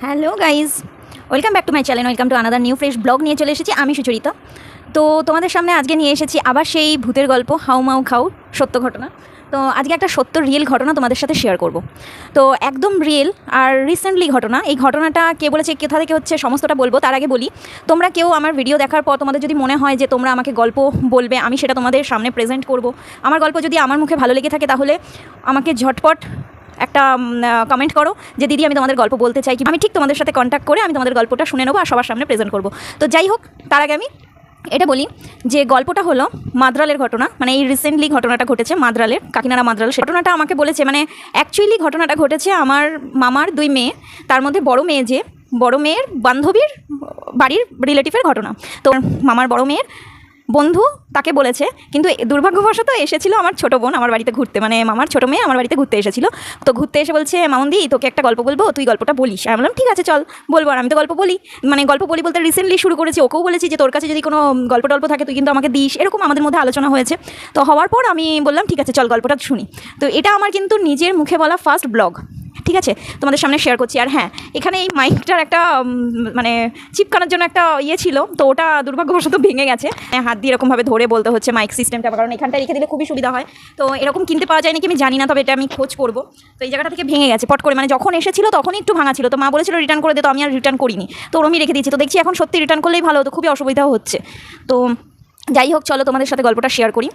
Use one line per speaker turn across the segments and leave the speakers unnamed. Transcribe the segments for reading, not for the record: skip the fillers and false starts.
Hello guys, welcome back to my channel, welcome to another new fresh blog নিয়ে চলে এসেছি আমি সুচরিতা। তো তোমাদের সামনে আজকে নিয়ে এসেছি আবার সেই ভূতের গল্প হাউ মাউ খাউ, সত্য ঘটনা। তো আজকে একটা সত্য রিয়েল ঘটনা তোমাদের সাথে শেয়ার করব। তো একদম রিয়েল আর রিসেন্টলি ঘটনা। এই ঘটনাটা কে বলেছে, কোথা থেকে হচ্ছে, সমস্তটা বলবো। তার আগে বলি, তোমরা কেউ আমার ভিডিও দেখার পর তোমাদের যদি মনে হয় যে তোমরা আমাকে গল্প বলবে, আমি সেটা তোমাদের সামনে প্রেজেন্ট করব। আমার গল্প যদি আমার মুখে ভালো লেগে থাকে তাহলে আমাকে ঝটপট একটা কমেন্ট করো যে দিদি আমি তোমাদের গল্প বলতে চাই, কি আমি ঠিক তোমাদের সাথে কন্ট্যাক্ট করে আমি তোমাদের গল্পটা শুনে নেবো আর সবার সামনে প্রেজেন্ট করবো। তো যাই হোক, তার আগে আমি এটা বলি যে গল্পটা হলো মাদ্রালের ঘটনা। মানে এই রিসেন্টলি ঘটনাটা ঘটেছে মাদ্রালের, কাকিনাড়া মাদ্রাল। সে ঘটনাটা আমাকে বলেছে, মানে অ্যাকচুয়ালি ঘটনাটা ঘটেছে আমার মামার 2 মেয়ে, তার মধ্যে বড় মেয়ের বান্ধবীর বাড়ির রিলেটিভের ঘটনা। তো মামার বড় মেয়ের বন্ধু তাকে বলেছে, কিন্তু দুর্ভাগ্যবশত এসেছিলো আমার ছোটো বোন আমার বাড়িতে ঘুরতে, মানে মামার ছোটো মেয়ে আমার বাড়িতে ঘুরতে এসেছিলো। তো ঘুরতে এসে বলছে, মামুন্দি তোকে একটা গল্প বলবো, তুই গল্পটা বলিস। আমি বললাম ঠিক আছে চল বলবো। আর আমি তো গল্প বলি, মানে গল্প বলি বলতে রিসেন্টলি শুরু করেছি। ওকেও বলেছি যে তোর কাছে যদি কোনো গল্প টল্প থাকে তুই কিন্তু আমাকে দিস, এরকম আমাদের মধ্যে আলোচনা হয়েছে। তো হওয়ার পর আমি বললাম ঠিক আছে চল গল্পটা শুনি। তো এটা আমার কিন্তু নিজের মুখে বলা ফার্স্ট ব্লগ, ঠিক আছে, তোমাদের সামনে শেয়ার করছি। আর হ্যাঁ, এখানে এই মাইকটার একটা মানে চিপকানোর জন্য একটা ছিল, তো ওটা দুর্ভাগ্যবশত ভেঙে গেছে। হাত দিয়ে এরকমভাবে ধরে বলতে হচ্ছে মাইক সিস্টেমটা, কারণ এখানটা রেখে দিলে খুবই সুবিধা হয়। তো এরকম কিনতে পাওয়া যায় নাকি আমি জানি না, তবে এটা আমি খোঁজ করবো। তো এই জায়গাটা থেকে ভেঙে গেছে পট করে, মানে যখন এসেছিলো তখনই একটু ভাঙা ছিল। তো মা বলেছিল রিটার্ন করে দে, তো আমি আর রিটার্ন করিনি, তো ওরমই রেখে দিয়েছি। তো দেখছি এখন সত্যি রিটার্ন করলেই ভালো হতো, খুবই অসুবিধাও হচ্ছে। তো যাই হোক, চলো তোমাদের সাথে গল্পটা শেয়ার করি।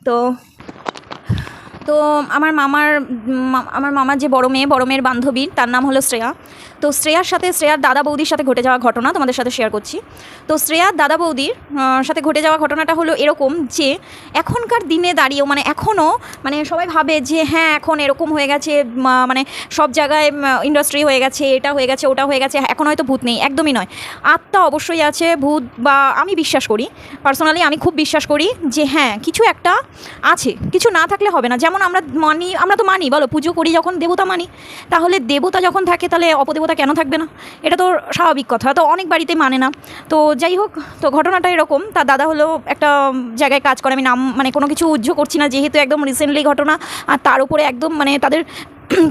তো আমার মামার যে বড় মেয়ের বান্ধবী, তার নাম হলো শ্রেয়া। তো শ্রেয়ার দাদা বৌদির সাথে ঘটে যাওয়া ঘটনা তোমাদের সাথে শেয়ার করছি। তো শ্রেয়ার দাদা বৌদির সাথে ঘটে যাওয়া ঘটনাটা হলো এরকম যে এখনকার দিনে দাঁড়িয়েও মানে এখনও মানে সবাই ভাবে যে হ্যাঁ এখন এরকম হয়ে গেছে, মানে সব জায়গায় ইন্ডাস্ট্রি হয়ে গেছে, এটা হয়ে গেছে ওটা হয়ে গেছে, এখন হয়তো ভূত নেই, একদমই নয়। আত্মা অবশ্যই আছে, ভূত বা আমি বিশ্বাস করি, পার্সোনালি আমি খুব বিশ্বাস করি যে হ্যাঁ কিছু একটা আছে, কিছু না থাকলে হবে না। যেমন আমরা তো মানি, বলো, পুজো করি যখন, দেবতা মানি, তাহলে দেবতা যখন থাকে তাহলে অপদেবতা কেন থাকবে না? এটা তো স্বাভাবিক কথা। তো অনেক বাড়িতে মানে না। তো যাই হোক, তো ঘটনাটা এরকম। তার দাদা হলো একটা জায়গায় কাজ করে, আমি নাম মানে কোনো কিছু উজ্জ্ব করছি না যেহেতু একদম রিসেন্টলি ঘটনা। আর তার উপরে একদম মানে তাদের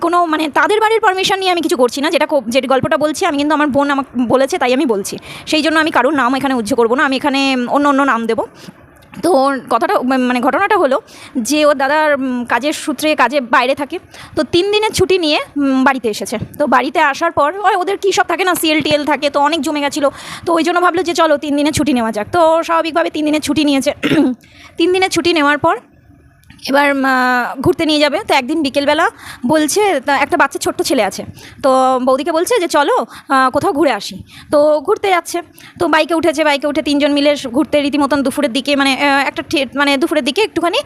কোনো মানে তাদের বাড়ির পারমিশন নিয়ে আমি কিছু করছি না। যে গল্পটা বলছি আমি কিন্তু আমার বোন আমাকে বলেছে তাই আমি বলছি, সেই জন্য আমি কারোর নাম এখানে উজ্জ্ব করবো না, আমি এখানে অন্য নাম দেবো। তো ঘটনাটা হলো যে ওর দাদার কাজের সূত্রে কাজে বাইরে থাকে। তো 3 দিনের ছুটি নিয়ে বাড়িতে এসেছে। তো বাড়িতে আসার পর ওদের কী সব থাকে না, CL থাকে, তো অনেক জমে গেছিলো। তো ওই জন্য ভাবলো যে চলো 3 দিনের ছুটি নেওয়া যাক। তো স্বাভাবিকভাবে 3 দিনের ছুটি নিয়েছে। 3 দিনের ছুটি নেওয়ার পর এবার ঘুরতে নিয়ে যাবে। তো একদিন বিকেলবেলা বলছে, একটা বাচ্চা ছোট্ট ছেলে আছে, তো বৌদিকে বলছে যে চলো কোথাও ঘুরে আসি। তো ঘুরতে যাচ্ছে, তো বাইকে উঠে 3 জন মিলে ঘুরতে রীতিমতন দুপুরের দিকে মানে দুপুরের দিকে একটুখানি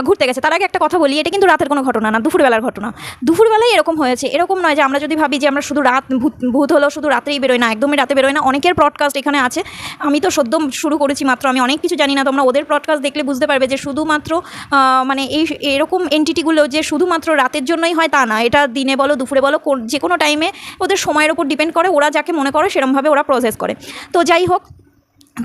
ঘুরতে গেছে। তার আগে একটা কথা বলি, এটা কিন্তু রাতের কোনো ঘটনা না, দুপুরবেলার ঘটনা। দুপুরবেলায় এরকম হয়েছে, এরকম নয় যে আমরা যদি ভাবি যে আমরা শুধু ভূত হলো শুধু রাতেই বেরোয় না, একদমই রাতে বেরোয় না। অনেকের ব্রডকাস্ট এখানে আছে, আমি তো সদ্য শুরু করেছি মাত্র, আমি অনেক কিছু জানি না। তোমরা ওদের ব্রডকাস্ট দেখলে বুঝতে পারবে যে শুধুমাত্র মানে এরকম এন্টিটিগুলো যে শুধুমাত্র রাতের জন্যই হয় তা না, এটা দিনে বলো দুপুরে বলো যে কোনো টাইমে ওদের সময়ের ওপর ডিপেন্ড করে, ওরা যাকে মনে করে সেরকমভাবে ওরা প্রসেস করে। তো যাই হোক,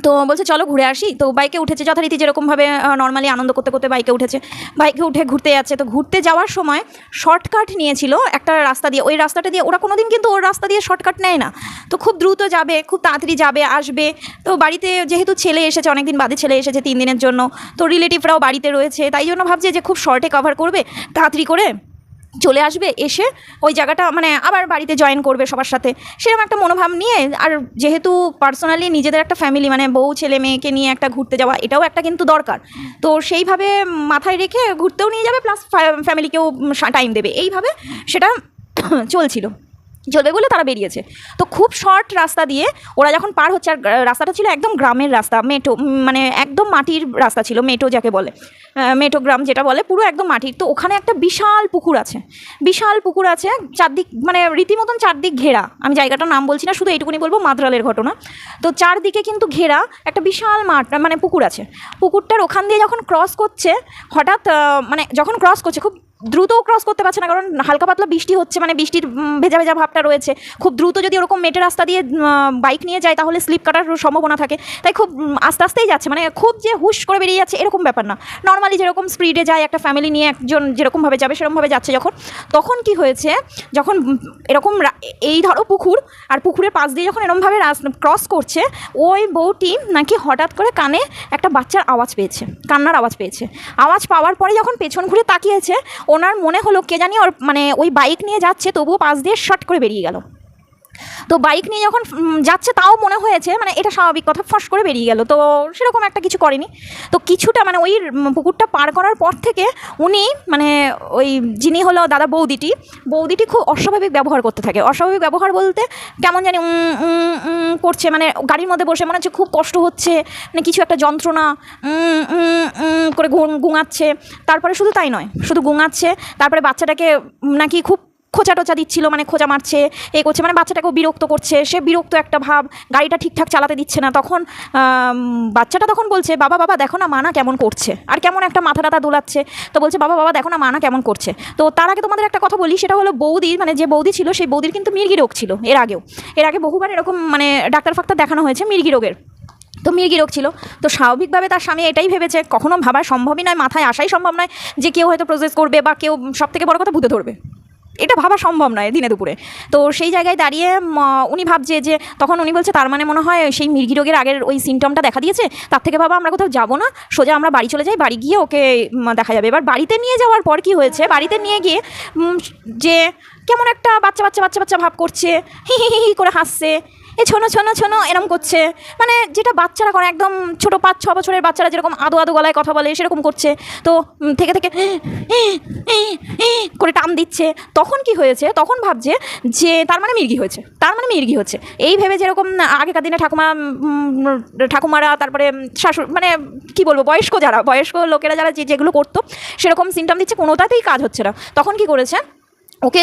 তো বলছে চলো ঘুরে আসি। তো বাইকে উঠেছে যথারীতি, যেরকমভাবে নর্মালি আনন্দ করতে করতে বাইকে উঠে ঘুরতে যাচ্ছে। তো ঘুরতে যাওয়ার সময় শর্টকাট নিয়েছিল একটা রাস্তা দিয়ে, ওই রাস্তাটা দিয়ে ওরা কোনোদিন কিন্তু ওর রাস্তা দিয়ে শর্টকাট নেয় না। তো খুব দ্রুত যাবে, খুব তাড়াতাড়ি যাবে আসবে। তো বাড়িতে যেহেতু ছেলে এসেছে, অনেকদিন বাদে ছেলে এসেছে 3 দিনের জন্য, তো রিলেটিভরাও বাড়িতে রয়েছে, তাই জন্য ভাবছে যে খুব শর্টে কভার করবে, তাড়াতাড়ি করে চলে আসবে, এসে ওই জায়গাটা মানে আবার বাড়িতে জয়েন করবে সবার সাথে, সেরকম একটা মনোভাব নিয়ে। আর যেহেতু পার্সোনালি নিজেদের একটা ফ্যামিলি মানে বউ ছেলে মেয়েকে নিয়ে একটা ঘুরতে যাওয়া, এটাও একটা কিন্তু দরকার। তো সেইভাবে মাথায় রেখে ঘুরতেও নিয়ে যাবে, প্লাস ফ্যামিলিকেও টাইম দেবে, এইভাবে সেটা চলবে বলে তারা বেরিয়েছে। তো খুব শর্ট রাস্তা দিয়ে ওরা যখন পার হচ্ছে, আর রাস্তাটা ছিল একদম গ্রামের রাস্তা, মানে একদম মাটির রাস্তা ছিল, যেটাকে বলে মেটো গ্রাম যেটা বলে, পুরো একদম মাটির। তো ওখানে একটা বিশাল পুকুর আছে, চারদিক মানে রীতিমতন চারদিক ঘেরা। আমি জায়গাটার নাম বলছি না, শুধু এইটুকুনি বলবো মাদ্রালের ঘটনা। তো চারদিকে কিন্তু ঘেরা একটা বিশাল মাঠ, মানে পুকুর আছে। পুকুরটার ওখান দিয়ে যখন ক্রস করছে, হঠাৎ মানে যখন ক্রস করছে খুব দ্রুতও ক্রস করতে পারছে না, কারণ হালকা পাতলা বৃষ্টি হচ্ছে, মানে বৃষ্টির ভেজা ভেজা ভাবটা রয়েছে। খুব দ্রুত যদি ওরকম মেটে রাস্তা দিয়ে বাইক নিয়ে যায় তাহলে স্লিপ কাটার সম্ভাবনা থাকে, তাই খুব আস্তে আস্তেই যাচ্ছে, মানে খুব যে হুশ করে বেরিয়ে যাচ্ছে এরকম ব্যাপার না। নর্মালি যেরকম স্পিডে যায় একটা ফ্যামিলি নিয়ে একজন যেরকমভাবে যাবে সেরকমভাবে যাচ্ছে যখন, তখন কি হয়েছে, যখন এরকম এই ধরো পুকুর, আর পুকুরের পাশ দিয়ে যখন এরকমভাবে ক্রস করছে, ওই বউটি নাকি হঠাৎ করে কানে একটা বাচ্চার আওয়াজ পেয়েছে, কান্নার আওয়াজ পেয়েছে। আওয়াজ পাওয়ার পরে যখন পেছন ঘুরে তাকিয়েছে, ওনার মনে হলো কে জানি ওর মানে ওই বাইক নিয়ে যাচ্ছে, তবুও পাশ দিয়ে শর্ট করে বেরিয়ে গেল। তো বাইক নিয়ে যখন যাচ্ছে তাও মনে হয়েছে মানে এটা স্বাভাবিক কথা, ফস করে বেরিয়ে গেল। তো সেরকম একটা কিছু করেনি। তো কিছুটা মানে ওই পুকুরটা পার করার পর থেকে উনি মানে ওই যিনি হলো দাদা বৌদিটি খুব অস্বাভাবিক ব্যবহার করতে থাকে। অস্বাভাবিক ব্যবহার বলতে কেমন জানি করছে, মানে গাড়ির মধ্যে বসে মনে হচ্ছে খুব কষ্ট হচ্ছে, মানে কিছু একটা যন্ত্রণা করে গুঙাচ্ছে। তারপরে শুধু তাই নয়, শুধু গুঙাচ্ছে, তারপরে বাচ্চাটাকে নাকি খুব খোঁচা টোচা দিচ্ছিল, মানে খোঁচা মারছে, এ করছে, মানে বাচ্চাটাকেও বিরক্ত করছে। সে বিরক্ত একটা ভাব, গাড়িটা ঠিকঠাক চালাতে দিচ্ছে না। তখন বাচ্চাটা তখন বলছে, বাবা বাবা দেখো না মা না কেমন করছে, আর কেমন একটা মাথা টাথা দোলাচ্ছে। তো বলছে, বাবা বাবা দেখো না মা না কেমন করছে। তো তার আগে তোমাদের একটা কথা বলি, সেটা হলো বৌদি, মানে যে বৌদি ছিল সেই বৌদির কিন্তু মির্গি রোগ ছিল এর আগে বহুবার এরকম মানে ডাক্তার ফাক্তার দেখানো হয়েছে মির্গি রোগের। তো মির্গি রোগ ছিল। তো স্বাভাবিকভাবে তার স্বামী এটাই ভেবেছে, কখনো ভাবা সম্ভবই নয়, মাথায় আসাই সম্ভব নয় যে কেউ হয়তো প্রসেস করবে বা কেউ সব থেকে বড় কথা ভূতে ধরবে, এটা ভাবা সম্ভব নয় দিনে দুপুরে। তো সেই জায়গায় দাঁড়িয়ে উনি ভাবছে যে, তখন উনি বলছে তার মানে মনে হয় সেই মির্গি রোগের আগের ওই সিমটমটা দেখা দিয়েছে, তার থেকে বাবা আমরা কোথাও যাবো না, সোজা আমরা বাড়ি চলে যাই, বাড়ি গিয়ে ওকে দেখা যাবে। এবার বাড়িতে নিয়ে যাওয়ার পর কি হয়েছে, বাড়িতে নিয়ে গিয়ে যে কেমন একটা বাচ্চা বাচ্চা বাচ্চা বাচ্চা ভাব করছে, হি হি হি করে হাসছে, এ ছোনো ছোনো ছোনো এরকম করছে, মানে যেটা বাচ্চারা করে একদম ছোটো 5-6 বছরের বাচ্চারা যেরকম আদো আদো গলায় কথা বলে সেরকম করছে। তো থেকে থেকে করে টান দিচ্ছে। তখন কি হয়েছে, তখন ভাবছে যে তার মানে মির্গি হচ্ছে, এই ভেবে যেরকম আগেকার দিনে ঠাকুমারা তারপরে শাশুড় মানে কি বলবো বয়স্ক লোকেরা যারা যেগুলো করতো সেরকম সিমটম দিচ্ছে, কোনোটাতেই কাজ হচ্ছে না। তখন কি করেছে, ওকে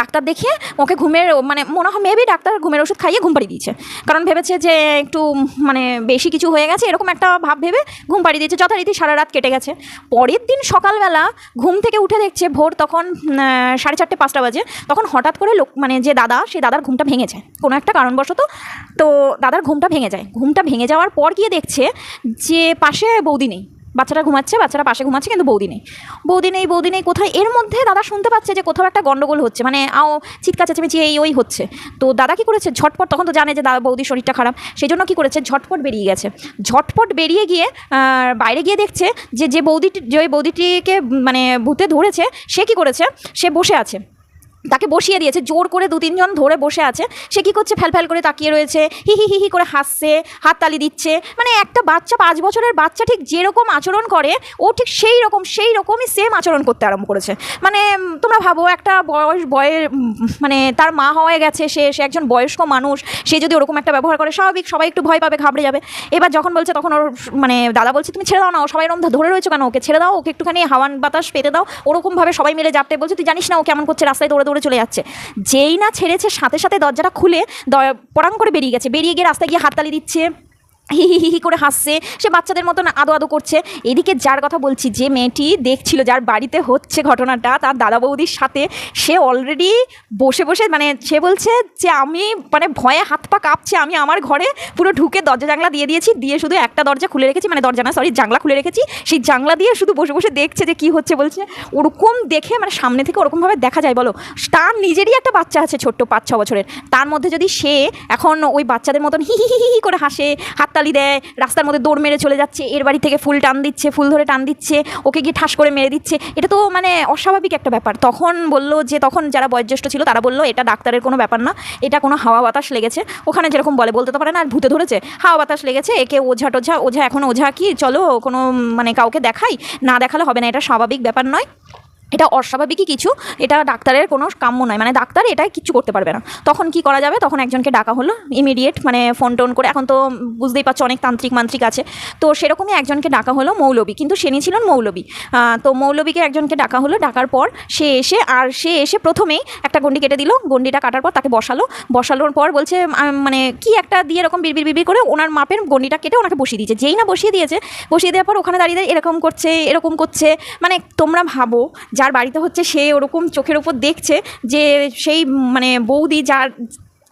ডাক্তার দেখিয়ে ওকে ঘুমের মানে মনে হয় মেবি ডাক্তার ঘুমের ওষুধ খাইয়ে ঘুম পাড়িয়ে দিয়েছে, কারণ ভেবেছে যে একটু মানে বেশি কিছু হয়ে গেছে এরকম একটা ভাব ভেবে ঘুম পাড়িয়ে দিয়েছে। যথারীতি সারা রাত কেটে গেছে। পরের দিন সকালবেলা ঘুম থেকে উঠে দেখছে ভোর তখন 4:30-5টা বাজে। তখন হঠাৎ করে মানে যে দাদা, সেই দাদার ঘুমটা ভেঙেছে কোনো একটা কারণবশত। তো দাদার ঘুমটা ভেঙে যায়। ঘুমটা ভেঙে যাওয়ার পর গিয়ে দেখছে যে পাশে বৌদি নেই, বাচ্চাটা ঘুমাচ্ছে, বাচ্চাটা পাশে ঘুমাচ্ছে, কিন্তু বৌদি নেই কোথায়। এর মধ্যে দাদা শুনতে পাচ্ছে যে কোথাও একটা গন্ডগোল হচ্ছে, মানে চিৎকার চেঁচামেচি ওই হচ্ছে। তো দাদা কি করেছে, ঝটপট, তখন তো জানে যে দাদা বৌদির শরীরটা খারাপ, সেই জন্য কী করেছে, ঝটপট বেরিয়ে গিয়ে বাইরে গিয়ে দেখছে যে বৌদিটিকে মানে ভূতে ধরেছে, সে কি করেছে, সে বসে আছে, তাকে বসিয়ে দিয়েছে জোর করে, 2-3 জন ধরে বসে আছে। সে কী করছে, ফ্যাল করে তাকিয়ে রয়েছে, হি হি হি হি করে হাসছে, হাততালি দিচ্ছে। মানে একটা বাচ্চা, 5 বছরের বাচ্চা ঠিক যেরকম আচরণ করে ও ঠিক সেই রকমই সেম আচরণ করতে আরম্ভ করেছে। মানে তোমরা ভাবো একটা মানে তার মা হয়ে গেছে, সে একজন বয়স্ক মানুষ, সে যদি ওরকম একটা ব্যবহার করে, স্বাভাবিক সবাই একটু ভয় পাবে, ঘাবড়ে যাবে। এবার যখন বলছে তখন ওর মানে দাদা বলছে, তুমি ছেড়ে দাও না, ও সবাই এরকম ধরে রয়েছে কেন, ওকে ছেড়ে দাও, ওকে একটুখানি হাওয়ান বাতাস পেতে দাও। ওরকমভাবে সবাই মিলে জাপটে বলছে, তুই জানিস না ও কেমন করছে, রাস্তায় দৌড়ে চলে যাচ্ছে। যেই না ছেড়েছে সাথে সাথে দরজাটা খুলে পরাং করে বেরিয়ে গিয়ে রাস্তায় গিয়ে হাততালি দিচ্ছে, হি হি হি করে হাসছে, সে বাচ্চাদের মতন আদো করছে। এদিকে যার কথা বলছি, যে মেয়েটি দেখছিল, যার বাড়িতে হচ্ছে ঘটনাটা, তার দাদা বৌদির সাথে, সে অলরেডি বসে মানে সে বলছে যে আমি মানে ভয়ে হাত পা কাঁপছে, আমি আমার ঘরে পুরো ঢুকে দরজা জানলা দিয়ে দিয়েছি, দিয়ে শুধু একটা দরজা খুলে রেখেছি, মানে দরজা না সরি জানলা খুলে রেখেছি, সেই জানলা দিয়ে শুধু বসে দেখছে যে কী হচ্ছে। বলছে ওরকম দেখে মানে সামনে থেকে ওরকমভাবে দেখা যায়, বলো তার নিজেরই একটা বাচ্চা আছে ছোট্ট 5-6 বছরের, তার মধ্যে যদি সে এখন ওই বাচ্চাদের মতন হি হি হি করে হাসে, হাততালি দেয়, রাস্তার মধ্যে দৌড় মেরে চলে যাচ্ছে, এর বাড়ি থেকে ফুল ধরে টান দিচ্ছে, ওকে গিয়ে ঠাস করে মেরে দিচ্ছে, এটা তো মানে অস্বাভাবিক একটা ব্যাপার। তখন বললো যে, তখন যারা বয়োজ্যেষ্ঠ ছিল তারা বললো এটা ডাক্তারের কোনো ব্যাপার না, এটা কোনো হাওয়া বাতাস লেগেছে, ওখানে যেরকম বলতে তো পারে না, আর ভূতে ধরেছে, হাওয়া বাতাস লেগেছে, একে ওঝা এখন ওঝা কি, চলো কোনো মানে কাউকে দেখাই, না দেখালে হবে না, এটা স্বাভাবিক ব্যাপার নয়, এটা অস্বাভাবিকই কিছু, এটা ডাক্তারের কোনো কাম্য নয়, মানে ডাক্তার এটা কিচ্ছু করতে পারবে না। তখন কি করা যাবে, তখন একজনকে ডাকা হলো ইমিডিয়েট, মানে ফোন টোন করে, এখন তো বুঝতেই পারছো অনেক তান্ত্রিক মান্ত্রিক আছে, তো সেরকমই একজনকে ডাকা হলো, মৌলবী, কিন্তু সে ছিলেন মৌলবী। তো মৌলবীকে একজনকে ডাকা হলো, ডাকার পর সে এসে প্রথমেই একটা গন্ডি কেটে দিল, গন্ডিটা কাটার পর তাকে বসালোর পর বলছে মানে কি একটা দিয়ে এরকম বিড়বিড় করে ওনার মাপের গন্ডিটা কেটে ওনাকে বসিয়ে দিয়েছে। যেই না বসিয়ে দেওয়ার পর ওখানে দাঁড়িয়ে এরকম করছে, মানে তোমরা ভাবো যার বাড়িতে হচ্ছে সে ওরকম চোখের ওপর দেখছে যে সেই মানে বৌদি যার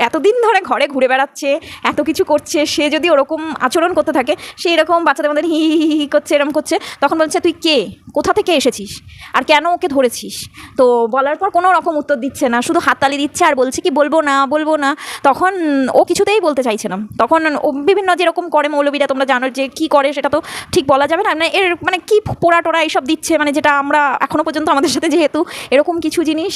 এতদিন ধরে ঘরে ঘুরে বেড়াচ্ছে, এত কিছু করছে, সে যদি ওরকম আচরণ করতে থাকে, সে এরকম বাচ্চাদের মধ্যে হি হি হি হি করছে, এরকম করছে, তখন বলছে তুই কে, কোথা থেকে এসেছিস, আর কেন ওকে ধরেছিস? তো বলার পর কোনো রকম উত্তর দিচ্ছে না, শুধু হাততালি দিচ্ছে আর বলছে কি বলবো না বলবো না। তখন ও কিছুতেই বলতে চাইছে না। তখন ও বিভিন্ন যেরকম করে মৌলবীরা, তোমরা জানো যে কী করে সেটা তো ঠিক বলা যাবে না, মানে এর মানে কী পোড়া টোড়া এইসব দিচ্ছে, মানে যেটা আমরা এখনও পর্যন্ত আমাদের সাথে যেহেতু এরকম কিছু জিনিস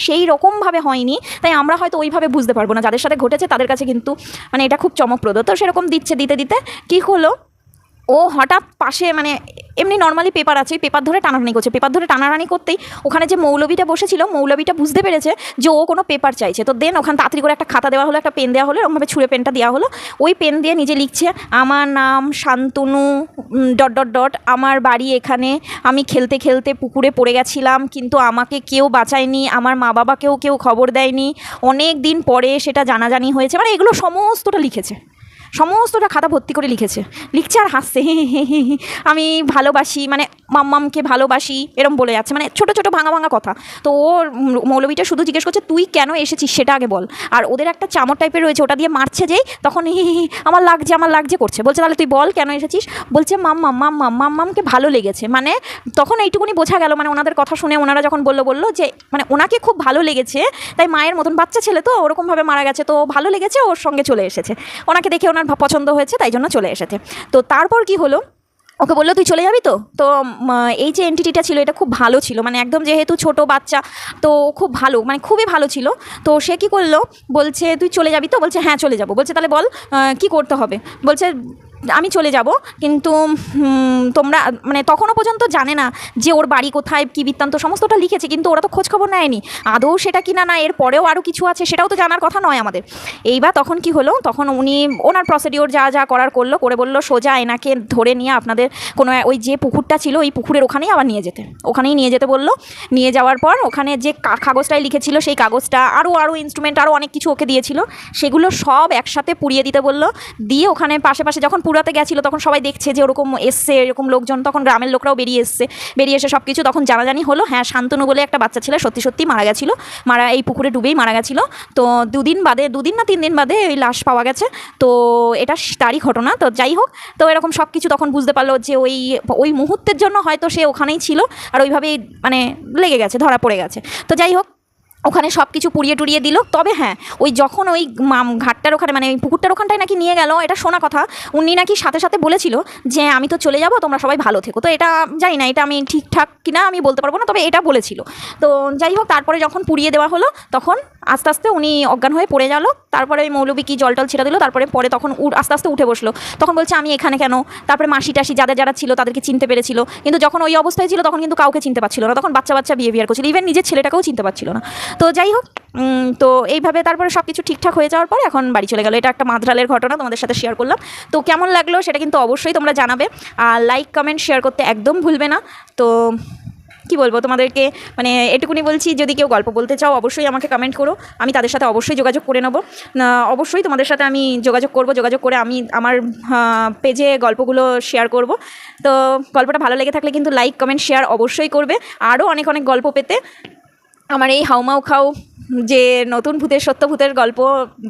সেই রকমভাবে হয়নি, তাই আমরা হয়তো ওইভাবে বুঝতে পারবো না। যাদের সাথে ঘটেছে তাদের কাছে কিন্তু মানে এটা খুব চমকপ্রদ। তো সেরকম দিচ্ছে, দিতে দিতে কী হলো, ও হঠাৎ পাশে মানে এমনি নর্মালি পেপার আছে, পেপার ধরে টানাটানি করছে, পেপার ধরে টানাটানি করতেই ওখানে যে মৌলবীটা বসেছিল, মৌলবীটা বুঝতে পেরেছে যে ও কোনো পেপার চাইছে। তো দেন ওখানে তাড়াতাড়ি করে একটা খাতা দেওয়া হলো, একটা পেন দেওয়া হলো, এরকমভাবে ছুঁড়ে পেনটা দেওয়া হলো। ওই পেন দিয়ে নিজে লিখছে, আমার নাম শান্তনু ডট ডট ডট, আমার বাড়ি এখানে, আমি খেলতে খেলতে পুকুরে পড়ে গেছিলাম, কিন্তু আমাকে কেউ বাঁচায়নি, আমার মা বাবাকেও কেউ খবর দেয়নি, অনেক দিন পরে সেটা জানাজানি হয়েছে। মানে এগুলো সমস্তটা লিখেছে, সমস্তটা খাতা ভর্তি করে লিখছে আর হাসছে, আমি ভালোবাসি, মানে মাম্মামকে ভালোবাসি, এরম বলে যাচ্ছে, মানে ছোটো ছোটো ভাঙা ভাঙা কথা। তো ওর মৌলবীটা শুধু জিজ্ঞেস করছে তুই কেন এসেছিস সেটা আগে বল। আর ওদের একটা চামড় টাইপের রয়েছে, ওটা দিয়ে মারছে যেই, তখন আমার লাগছে করছে। বলছে তাহলে তুই বল কেন এসেছিস? বলছে মাম্মামকে ভালো লেগেছে। মানে তখন এইটুকুনি বোঝা গেল, মানে ওনাদের কথা শুনে ওনারা যখন বললো যে মানে ওনাকে খুব ভালো লেগেছে, তাই মায়ের মতন বাচ্চা ছেলে তো ওরকমভাবে মারা গেছে, তো ভালো লেগেছে, ওর সঙ্গে চলে এসেছে, ওনাকে দেখে ওনার পছন্দ হয়েছে, তাই জন্য চলে এসেছে। তো তারপর কি হলো, ওকে বললো তুই চলে যাবি তো। তো এই যে এন্টিটিটা ছিল এটা খুব ভালো ছিল, মানে একদম যেহেতু ছোট বাচ্চা তো খুব ভালো, মানে খুবই ভালো ছিল। তো সে কী করলো, বলছে তুই চলে যাবি তো? বলছে হ্যাঁ চলে যাবো। বলছে তাহলে বল কী করতে হবে? বলছে আমি চলে যাব, কিন্তু তোমরা মানে তখনও পর্যন্ত জানে না যে ওর বাড়ি কোথায়, কী বৃত্তান্ত, সমস্তটা লিখেছে, কিন্তু ওরা তো খোঁজখবর নেয়নি আদৌ সেটা কিনা না এর পরেও আরও কিছু আছে সেটাও তো জানার কথা নয় আমাদের। এইবার তখন কি হলো, তখন উনি ওনার প্রসিডিওর যা করার করে বললো সোজা এনাকে ধরে নিয়ে আপনাদের কোনো ওই যে পুকুরটা ছিল ওই পুকুরের ওখানেই আবার ওখানেই নিয়ে যেতে বললো। নিয়ে যাওয়ার পর ওখানে যে কাগজটায় লিখেছিল সেই কাগজটা আরও ইনস্ট্রুমেন্ট আরও অনেক কিছু ওকে দিয়েছিল, সেগুলো সব একসাথে পুড়িয়ে দিতে বললো। দিয়ে ওখানে পাশে যখন পুরাতে গেছিলো তখন সবাই দেখছে যে ওরকম এসছে এরকম লোকজন, তখন গ্রামের লোকরাও বেরিয়ে এসে সব কিছু তখন জানাজানি হলো। হ্যাঁ, শান্তনু বলে একটা বাচ্চা ছিল সত্যি মারা গেছিলো, এই পুকুরে ডুবেই মারা গেছিলো। তো 2 না 3 দিন বাদে ওই লাশ পাওয়া গেছে। তো এটা তারই ঘটনা। তো যাই হোক, তো এরকম সব কিছু তখন বুঝতে পারলো যে ওই মুহূর্তের জন্য হয়তো সে ওখানেই ছিল আর ওইভাবেই মানে লেগে গেছে, ধরা পড়ে গেছে। তো যাই হোক, ওখানে সব কিছু পুড়িয়ে টুড়িয়ে দিল। তবে হ্যাঁ, ওই যখন ওই ঘাটটার ওখানে মানে ওই পুকুরটার ওখানটায় নাকি নিয়ে গেল, এটা শোনা কথা, উনি নাকি সাথে বলেছিল যে আমি তো চলে যাব, তোমরা সবাই ভালো থেকো। তো এটা জানি না, এটা আমি ঠিকঠাক কিনা আমি বলতে পারবো না, তবে এটা বলেছিল। তো যাই হোক, তারপরে যখন পুড়িয়ে দেওয়া হলো তখন আস্তে আস্তে উনি অজ্ঞান হয়ে পড়ে গেল। তারপরে ওই মৌলবী কি জল টল ছিটা দিল, তারপরে তখন আস্তে আস্তে উঠে বসলো। তখন বলছে আমি এখানে কেন? তারপরে মাসি টাসি যারা ছিল তাদেরকে চিনতে পেরেছিল, কিন্তু যখন ওই অবস্থায় ছিল তখন কিন্তু কাউকে চিনতে পারছিল না, তখন বাচ্চা বিহেভিয়ার করছিল, ইভেন নিজের ছেলেটাকেও চিনতে পারছিল না। তো যাই হোক, তো এইভাবে তারপরে সব কিছু ঠিকঠাক হয়ে যাওয়ার পর এখন বাড়ি চলে গেল। এটা একটা মাদ্রালের ঘটনা তোমাদের সাথে শেয়ার করলাম। তো কেমন লাগলো সেটা কিন্তু অবশ্যই তোমরা জানাবে, আর লাইক কমেন্ট শেয়ার করতে একদম ভুলবে না। তো কি বলবো তোমাদেরকে, মানে এটুকুনি বলছি, যদি কেউ গল্প বলতে চাও অবশ্যই আমাকে কমেন্ট করো, আমি তাদের সাথে অবশ্যই যোগাযোগ করে নেবো। অবশ্যই তোমাদের সাথে আমি যোগাযোগ করে আমি আমার পেজে গল্পগুলো শেয়ার করব। তো গল্পটা ভালো লেগে থাকলে কিন্তু লাইক কমেন্ট শেয়ার অবশ্যই করবে। আরও অনেক গল্প পেতে আমার এই হাউমাউ খাও যে নতুন ভূতের সত্য ভূতের গল্প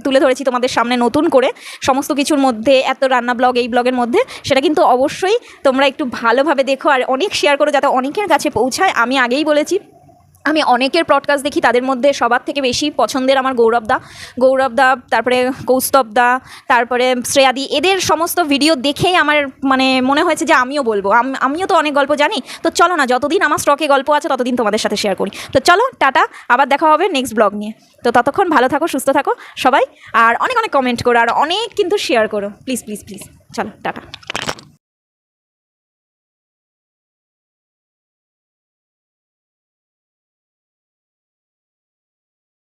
তুলে ধরেছি তোমাদের সামনে নতুন করে, সমস্ত কিছুর মধ্যে এত রান্না ব্লগ এই ব্লগের মধ্যে, সেটা কিন্তু অবশ্যই তোমরা একটু ভালোভাবে দেখো আর অনেক শেয়ার করো যাতে অনেকের কাছে পৌঁছায়। আমি আগেই বলেছি আমি অনেকের পডকাস্ট দেখি, তাদের মধ্যে সবার থেকে বেশি পছন্দের আমার গৌরবদা, তারপরে কৌস্তবদা, তারপরে শ্রেয়াদি, এদের সমস্ত ভিডিও দেখেই আমার মানে মনে হয়েছে যে আমিও বলবো, আমিও তো অনেক গল্প জানি। তো চলো না, যতদিন আমার স্টকে গল্প আছে ততদিন তোমাদের সাথে শেয়ার করি। তো চলো টাটা, আবার দেখা হবে নেক্সট ব্লগ নিয়ে। তো ততক্ষণ ভালো থাকো, সুস্থ থাকো সবাই, আর অনেক কমেন্ট করো আর অনেক কিন্তু শেয়ার করো, প্লিজ। চলো টাটা।